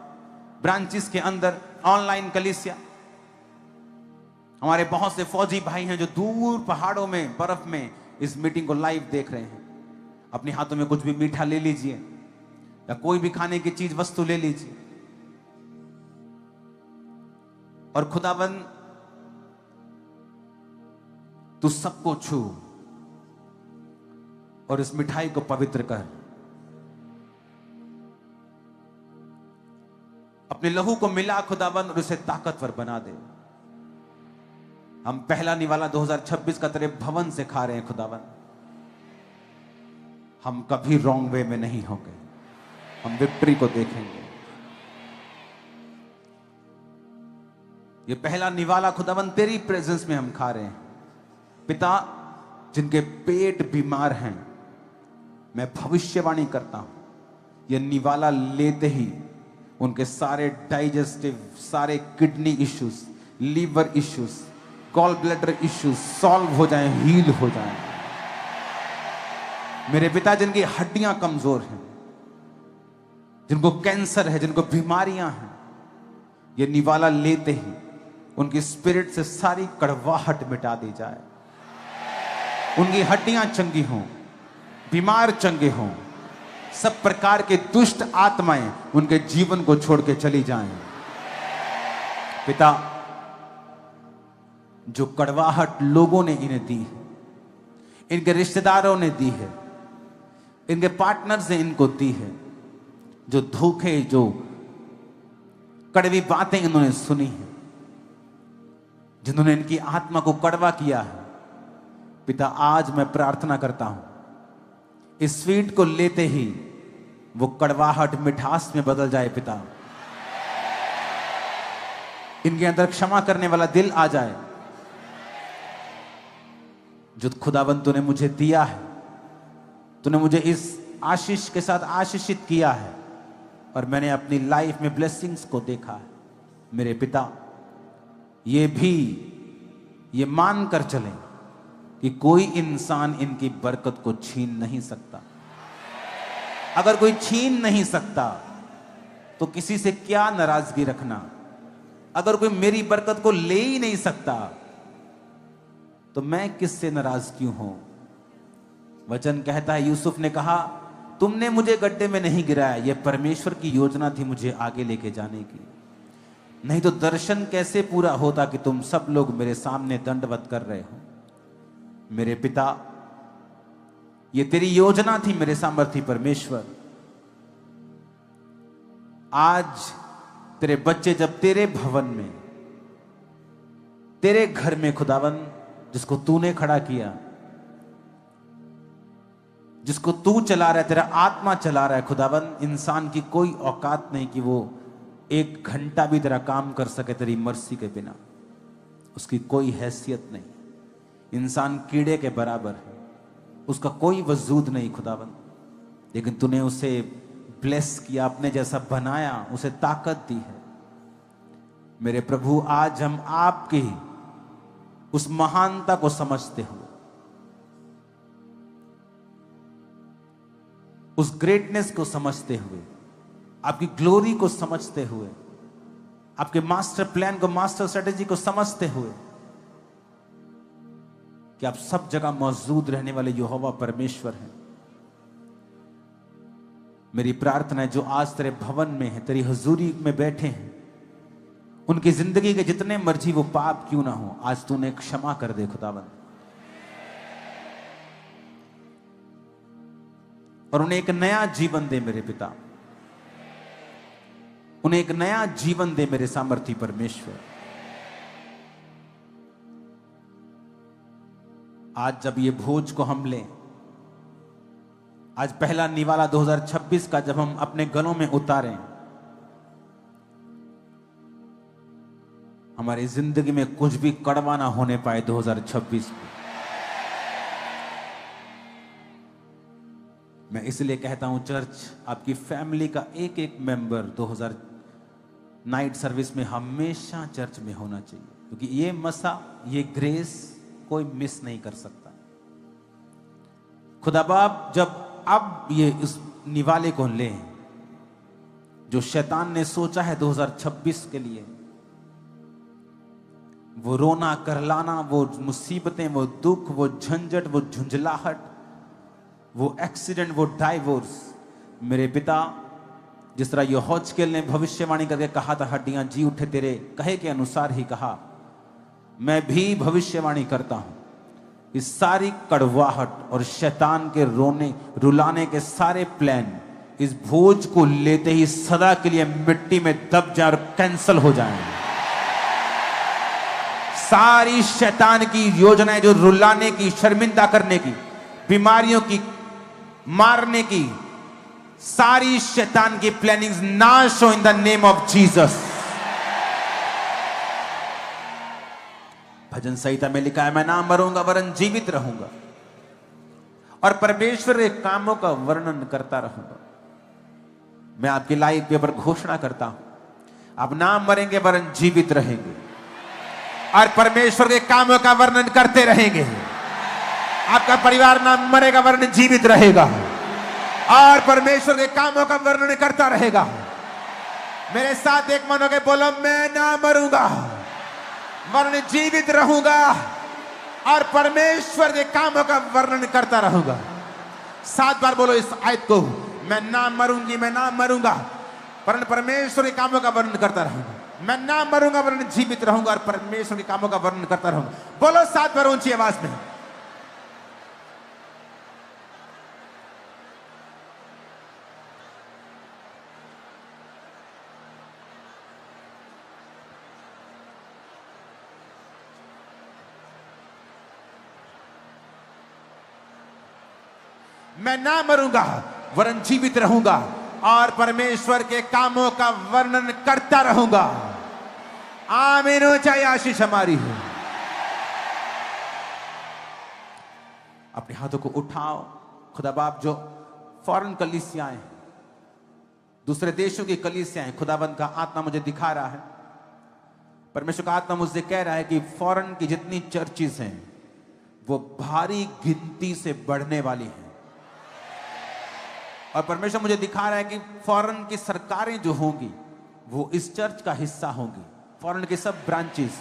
ब्रांचेस के अंदर, ऑनलाइन कलीसिया, हमारे बहुत से फौजी भाई हैं जो दूर पहाड़ों में बर्फ में इस मीटिंग को लाइव देख रहे हैं। अपने हाथों में कुछ भी मीठा ले लीजिए या कोई भी खाने की चीज वस्तु ले लीजिए और खुदाबंद तू सबको छू और इस मिठाई को पवित्र कर। अपने लहू को मिला खुदाबंद और उसे ताकतवर बना दे। हम पहला निवाला 2026 का तेरे भवन से खा रहे हैं खुदाबंद। हम कभी रॉन्ग वे में नहीं होंगे, हम विक्ट्री को देखेंगे। ये पहला निवाला खुदाबंद तेरी प्रेजेंस में हम खा रहे हैं। पिता, जिनके पेट बीमार हैं, मैं भविष्यवाणी करता हूं, ये निवाला लेते ही उनके सारे डाइजेस्टिव, सारे kidney issues, liver issues, gall bladder issues solve हो जाएं, हील हो जाएं। मेरे पिता, जिनकी हड्डियां कमजोर हैं, जिनको कैंसर है, जिनको बीमारियां हैं, ये निवाला लेते ही उनकी स्पिरिट से सारी कड़वाहट मिटा दी जाए। उनकी हड्डियां चंगी हों, बीमार चंगे हों, सब प्रकार के दुष्ट आत्माएं उनके जीवन को छोड़ के चली जाएं। पिता, जो कड़वाहट लोगों ने इन्हें दी है, इनके रिश्तेदारों ने दी है, इनके पार्टनर्स ने इनको दी है, जो धोखे, जो कड़वी बातें इन्होंने सुनी है, जिन्होंने इनकी आत्मा को कड़वा किया है, पिता, आज मैं प्रार्थना करता हूं, इस स्वीट को लेते ही वो कड़वाहट मिठास में बदल जाए। पिता, इनके अंदर क्षमा करने वाला दिल आ जाए। जो खुदावंत तूने मुझे दिया है, तूने मुझे इस आशीष के साथ आशीषित किया है और मैंने अपनी लाइफ में ब्लेसिंग्स को देखा है। मेरे पिता, ये भी ये मान कर चलें कि कोई इंसान इनकी बरकत को छीन नहीं सकता। अगर कोई छीन नहीं सकता तो किसी से क्या नाराजगी रखना। अगर कोई मेरी बरकत को ले ही नहीं सकता तो मैं किससे नाराज क्यों हूं। वचन कहता है, यूसुफ ने कहा, तुमने मुझे गड्ढे में नहीं गिराया, यह परमेश्वर की योजना थी मुझे आगे लेके जाने की। नहीं तो दर्शन कैसे पूरा होता कि तुम सब लोग मेरे सामने दंडवत कर रहे हो। मेरे पिता, ये तेरी योजना थी मेरे सामर्थी परमेश्वर। आज तेरे बच्चे जब तेरे भवन में, तेरे घर में खुदावन, जिसको तूने खड़ा किया, जिसको तू चला रहा है, तेरा आत्मा चला रहा है खुदावन, इंसान की कोई औकात नहीं कि वो 1 घंटा भी तेरा काम कर सके तेरी मर्जी के बिना। उसकी कोई हैसियत नहीं। इंसान कीड़े के बराबर है, उसका कोई वजूद नहीं खुदावन। लेकिन तूने उसे ब्लेस किया, अपने जैसा बनाया, उसे ताकत दी है। मेरे प्रभु, आज हम आपकी उस महानता को समझते हुए, उस ग्रेटनेस को समझते हुए, आपकी ग्लोरी को समझते हुए, आपके मास्टर प्लान को, मास्टर स्ट्रेटेजी को समझते हुए कि आप सब जगह मौजूद रहने वाले यहोवा परमेश्वर हैं। मेरी प्रार्थना है, जो आज तेरे भवन में है, तेरी हुजूरी में बैठे हैं, उनकी जिंदगी के जितने मर्जी वो पाप क्यों ना हो, आज तूने क्षमा कर दे खुदावंद, और उन्हें एक नया जीवन दे मेरे पिता। उन्हें एक नया जीवन दे मेरे सामर्थी परमेश्वर। आज जब ये भोज को हम लें, आज पहला निवाला 2026 का जब हम अपने गलों में उतारें, हमारी जिंदगी में कुछ भी कड़वा ना होने पाए 2026 में। मैं इसलिए कहता हूं चर्च, आपकी फैमिली का एक एक मेंबर 2000 नाइट सर्विस में हमेशा चर्च में होना चाहिए, क्योंकि ये मसा, ये ग्रेस कोई मिस नहीं कर सकता। खुदा बाप जब अब ये इस निवाले को लें जो शैतान ने सोचा है 2026 के लिए, वो रोना करलाना, वो मुसीबतें, वो दुख, वो झंझट, वो झुंझलाहट, वो एक्सीडेंट, वो डाइवोर्स, मेरे पिता जिस तरह यहोजकेल ने भविष्यवाणी करके कहा था हड्डियां जी उठे तेरे कहे के अनुसार ही कहा, मैं भी भविष्यवाणी करता हूं इस सारी कड़वाहट और शैतान के रोने रुलाने के सारे प्लान इस भोज को लेते ही सदा के लिए मिट्टी में दब जाए और कैंसल हो जाएं। सारी शैतान की योजनाएं जो रुलाने की, शर्मिंदा करने की, बीमारियों की, मारने की, सारी शैतान की प्लानिंग्स नाश हो in the name of Jesus. भजन संहिता में लिखा है, मैं ना मरूंगा वरन जीवित रहूंगा और परमेश्वर के कामों का वर्णन करता रहूंगा। मैं आपकी लाइफ के ऊपर घोषणा करता हूं, आप ना मरेंगे वरन जीवित रहेंगे और परमेश्वर के कामों का वर्णन करते रहेंगे। आपका परिवार ना मरेगा वरन जीवित रहेगा और परमेश्वर के कामों का वर्णन करता रहेगा। मेरे साथ एक मन होकर बोलो, मैं ना मरूंगा वरन जीवित रहूंगा और परमेश्वर के कामों का वर्णन करता रहूंगा। 7 बार बोलो इस आयत को, मैं ना मरूंगी, मैं ना मरूंगा वरन परमेश्वर के कामों का वर्णन करता रहूंगा। मैं ना मरूंगा वरन जीवित रहूंगा और परमेश्वर के कामों का वर्णन करता रहूंगा। बोलो 7 बार ऊंची आवाज में। मैं ना मरूंगा वरन जीवित रहूंगा और परमेश्वर के कामों का वर्णन करता रहूंगा। आमीन हो, चाहे आशीष हमारी हो। अपने हाथों को उठाओ। खुदा बाप जो फॉरेन कलीसियाएं, दूसरे देशों की कलीसियाएं, खुदाबंद का आत्मा मुझे दिखा रहा है, परमेश्वर का आत्मा मुझसे कह रहा है कि फॉरेन की जितनी चर्चेस हैं वो भारी गिनती से बढ़ने वाली हैं। और परमेश्वर मुझे दिखा रहा है कि फॉरेन की सरकारें जो होंगी वो इस चर्च का हिस्सा होंगी। फॉरेन के सब ब्रांचेस,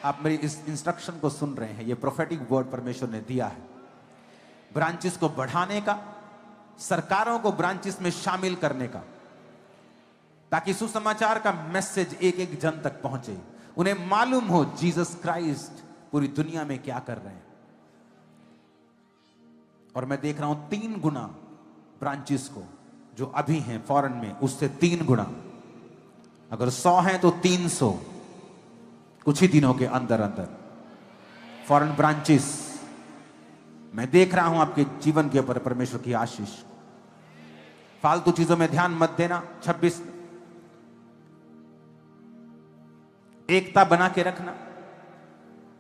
आप मेरी इस इंस्ट्रक्शन को सुन रहे हैं, ये प्रोफेटिक वर्ड परमेश्वर ने दिया है। ब्रांचेस को बढ़ाने का, सरकारों को ब्रांचेस में शामिल करने का, ताकि सुसमाचार का मैसेज एक एक जन तक पहुंचे, उन्हें मालूम हो जीसस क्राइस्ट पूरी दुनिया में क्या कर रहे हैं। और मैं देख रहा हूं 3 गुना ब्रांचेस को जो अभी हैं फॉरेन में, उससे 3 गुना, अगर 100 हैं तो 300 कुछ ही दिनों के अंदर अंदर फॉरेन ब्रांचेस मैं देख रहा हूं आपके जीवन के ऊपर। परमेश्वर की आशीष। फालतू चीजों में ध्यान मत देना। 26 एकता बना के रखना।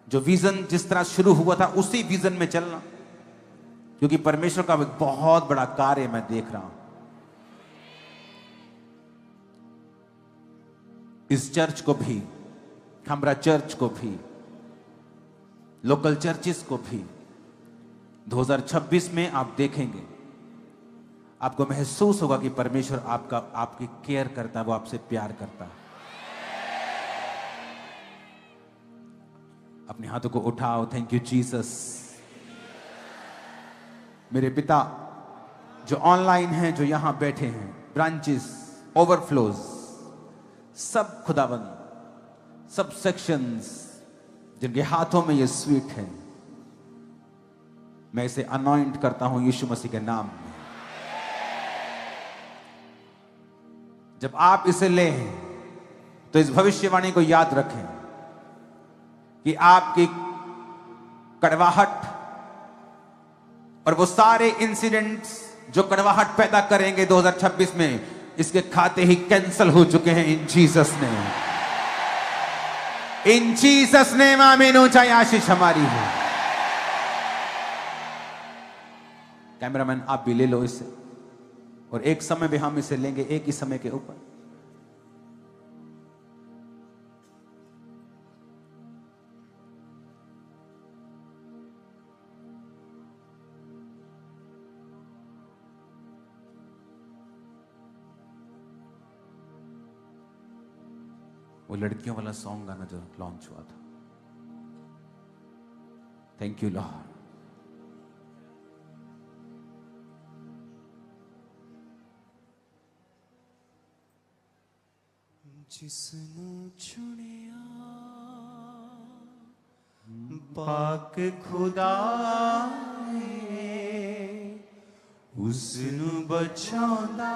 जो विजन जिस तरह शुरू हुआ था उसी विजन में चलना, क्योंकि परमेश्वर का एक बहुत बड़ा कार्य मैं देख रहा हूं। इस चर्च को भी, हमरा चर्च को भी, लोकल चर्चेस को भी 2026 में आप देखेंगे, आपको महसूस होगा कि परमेश्वर आपकी केयर करता है, वो आपसे प्यार करता है। अपने हाथों को उठाओ। Thank you Jesus. मेरे पिता जो ऑनलाइन हैं, जो यहां बैठे हैं, ब्रांचेस, ओवरफ्लोज, सब खुदाबंद, सब सेक्शंस जिनके हाथों में ये स्वीट है, मैं इसे अनॉइंट करता हूं यीशु मसीह के नाम में। जब आप इसे लें तो इस भविष्यवाणी को याद रखें कि आपकी कड़वाहट और वो सारे इंसिडेंट्स जो कड़वाहट पैदा करेंगे 2026 में, इसके खाते ही कैंसल हो चुके हैं इन जीसस नेम। इन जीसस नेम आमीन। ऊंचाई आशीष हमारी है। कैमरामैन आप भी ले लो इसे, और एक समय भी हम इसे लेंगे, एक ही समय के ऊपर। वो लड़कियों वाला सॉन्ग गाना जो लॉन्च हुआ था। Thank you Lord. जिसनु चुनिया पाक खुदा उसनु बचांदा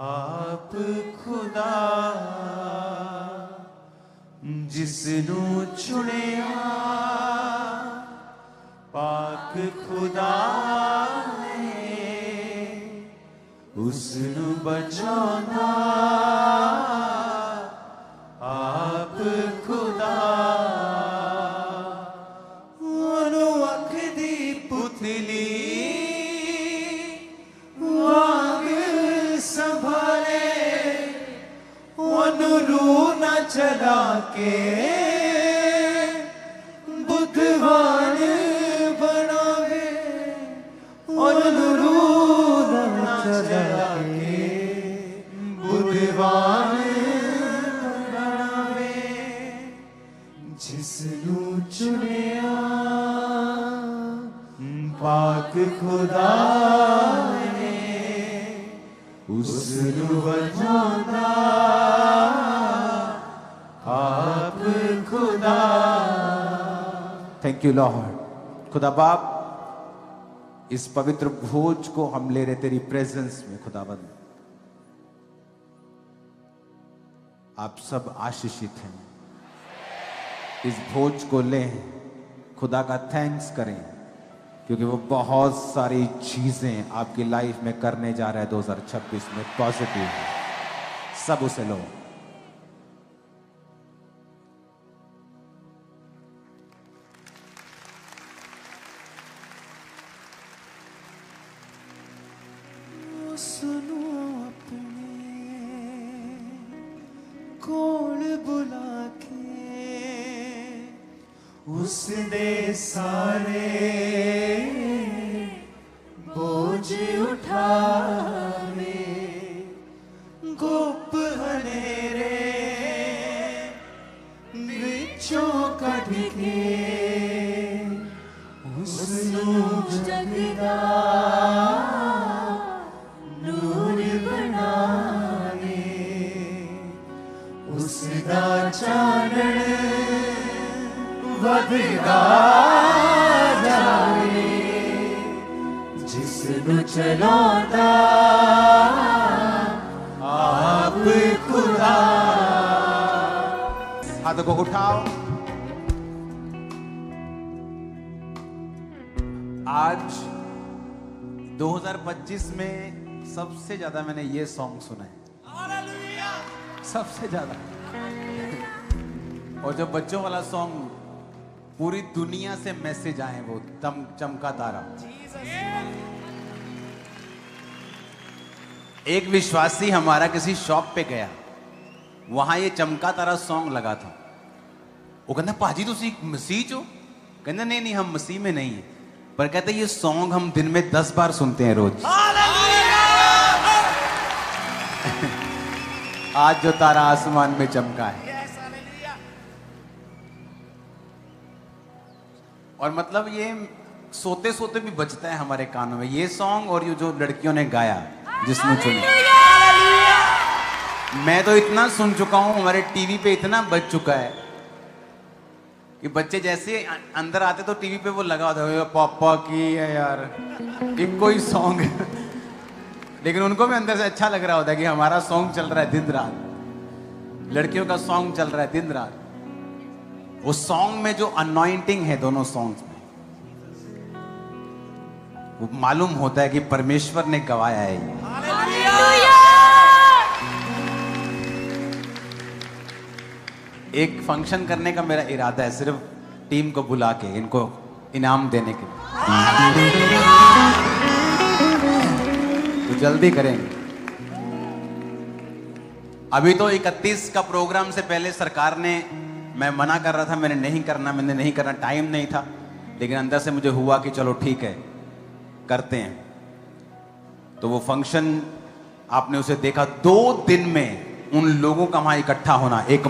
आप खुदा। जिसनु चुनिया पाक खुदा उसनु बचांदा आप खुदा। ओनु अख दी पुतली वांग संभाले, ओनु रूह न चला के बुद्धवान बनावे, ओनु रूह न चला के बुद्धवान बनावे। जिसनु चुनिया पाक खुदा ने उसनु बचांदा आप खुदा। Thank you Lord. खुदा बाप, इस पवित्र भोज को हम ले रहे तेरी प्रेजेंस में खुदाबंद। आप सब आशीषित हैं। इस भोज को लें, खुदा का थैंक्स करें, क्योंकि वो बहुत सारी चीजें आपकी लाइफ में करने जा रहा है 2026 में पॉजिटिव। सब उसे लो। सुनो अपने कोल बुला के उसने सारे बोझ उठावे। गोप हनेरे बिचों कढ़ के उसनु जगदा उसदा चानण वधदा जावे। जिसनु चलांदा आप खुदा। हाथों को उठाओ। आज 2025 में सबसे ज्यादा मैंने ये सॉन्ग सुना है, सबसे ज्यादा। और जो बच्चों वाला सॉन्ग, पूरी दुनिया से मैसेज आए, वो चमका तारा। एक विश्वासी हमारा किसी शॉप पे गया, वहां ये चमका तारा सॉन्ग लगा था। वो कहता, पाजी तुसी मसीह चो? कहते नहीं नहीं, हम मसीह में नहीं है, पर कहते ये सॉन्ग हम दिन में 10 बार सुनते हैं रोज। आज जो तारा आसमान में चमका है, और मतलब ये सोते सोते भी बजता है हमारे कानों में ये सॉन्ग। और ये जो लड़कियों ने गाया, जिसने चुनी, मैं तो इतना सुन चुका हूं, हमारे टीवी पे इतना बज चुका है कि बच्चे जैसे अंदर आते तो टीवी पे वो लगा होता है, पापा की है यार, एक कोई सॉन्ग। लेकिन उनको भी अंदर से अच्छा लग रहा होता है कि हमारा सॉन्ग चल रहा है दिन रात, लड़कियों का सॉन्ग चल रहा है दिन रात। वो सॉन्ग में जो अनॉइंटिंग है दोनों सॉन्ग्स में, वो मालूम होता है कि परमेश्वर ने गवाया है ये। एक फंक्शन करने का मेरा इरादा है, सिर्फ टीम को बुला के इनको इनाम देने के लिए। तो जल्दी करेंगे। अभी तो 31 का प्रोग्राम से पहले सरकार ने, मैं मना कर रहा था, मैंने नहीं करना, टाइम नहीं था, लेकिन अंदर से मुझे हुआ कि चलो ठीक है करते हैं। तो वो फंक्शन आपने उसे देखा, 2 दिन में उन लोगों का वहां इकट्ठा होना एक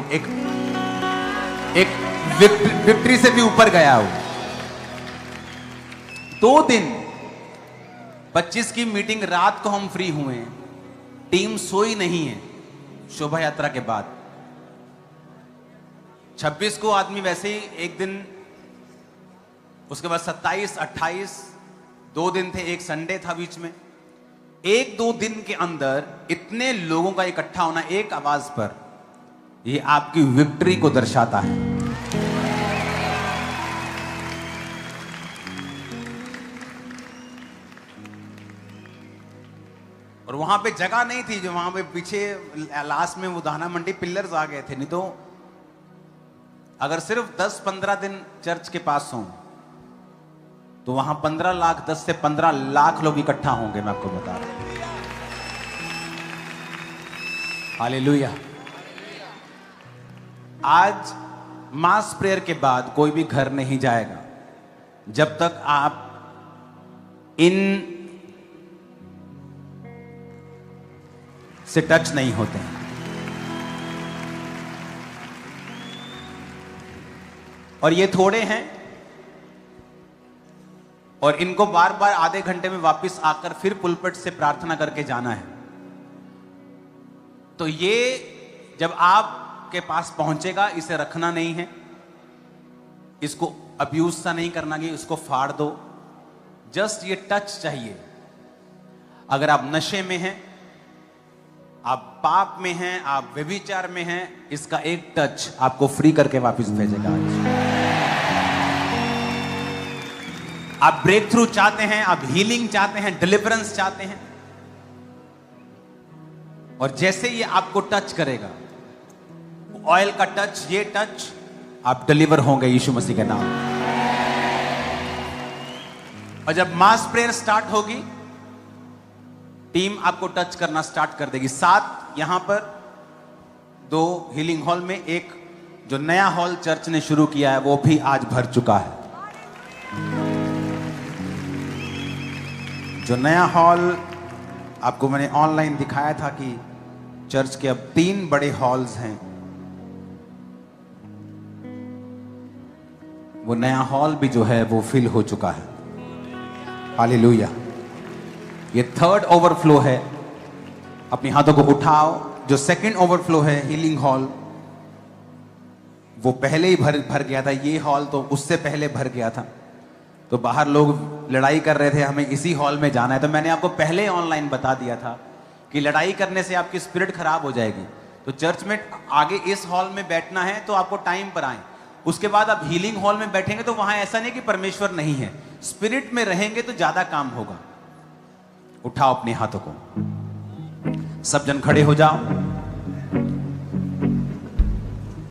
विक्ट्री से भी ऊपर गया हो। 2 दिन, 25 की मीटिंग रात को हम फ्री हुए हैं, टीम सोई नहीं है शोभा यात्रा के बाद। 26 को आदमी वैसे ही एक दिन, उसके बाद 27, 28, 2 दिन थे, एक संडे था बीच में। 1-2 दिन के अंदर इतने लोगों का इकट्ठा होना एक आवाज पर, ये आपकी विक्ट्री को दर्शाता है। और वहां पे जगह नहीं थी, जो वहां पे पीछे लास्ट में वो दाना मंडी पिलर्स आ गए थे, नहीं तो अगर सिर्फ 10-15 दिन चर्च के पास हों तो वहां 15 लाख, 10 से 15 लाख लोग इकट्ठा होंगे, मैं आपको बता रहा हूं। हालेलुया। आज मास प्रेयर के बाद कोई भी घर नहीं जाएगा जब तक आप इन से टच नहीं होते हैं। और ये थोड़े हैं, और इनको बार बार आधे घंटे में वापस आकर फिर पुलपट से प्रार्थना करके जाना है। तो ये जब आपके पास पहुंचेगा, इसे रखना नहीं है, इसको अब्यूज सा नहीं करना कि इसको फाड़ दो, जस्ट ये टच चाहिए। अगर आप नशे में हैं, आप पाप में हैं, आप व्यभिचार में हैं, इसका एक टच आपको फ्री करके वापस भेजेगा। आप ब्रेक थ्रू चाहते हैं, आप हीलिंग चाहते हैं, डिलीवरेंस चाहते हैं, और जैसे ये आपको टच करेगा, ऑयल का टच, ये टच, आप डिलीवर होंगे यीशु मसीह के नाम। और जब मास प्रेयर स्टार्ट होगी, टीम आपको टच करना स्टार्ट कर देगी। 7 यहां पर, 2 हीलिंग हॉल में, एक जो नया हॉल चर्च ने शुरू किया है वो भी आज भर चुका है। जो नया हॉल आपको मैंने ऑनलाइन दिखाया था कि चर्च के अब 3 बड़े हॉल्स हैं, वो नया हॉल भी जो है वो फिल हो चुका है। हालेलुया। ये 3rd ओवरफ्लो है। अपने हाथों को उठाओ। जो 2nd ओवरफ्लो है, हीलिंग हॉल, वो पहले ही भर गया था। ये हॉल तो उससे पहले भर गया था। तो बाहर लोग लड़ाई कर रहे थे, हमें इसी हॉल में जाना है। तो मैंने आपको पहले ऑनलाइन बता दिया था कि लड़ाई करने से आपकी स्पिरिट खराब हो जाएगी। तो चर्च में आगे इस हॉल में बैठना है तो आपको टाइम पर आए। उसके बाद आप हीलिंग हॉल में बैठेंगे तो वहां ऐसा नहीं कि परमेश्वर नहीं है, स्पिरिट में रहेंगे तो ज्यादा काम होगा। उठाओ अपने हाथों को, सब जन खड़े हो जाओ।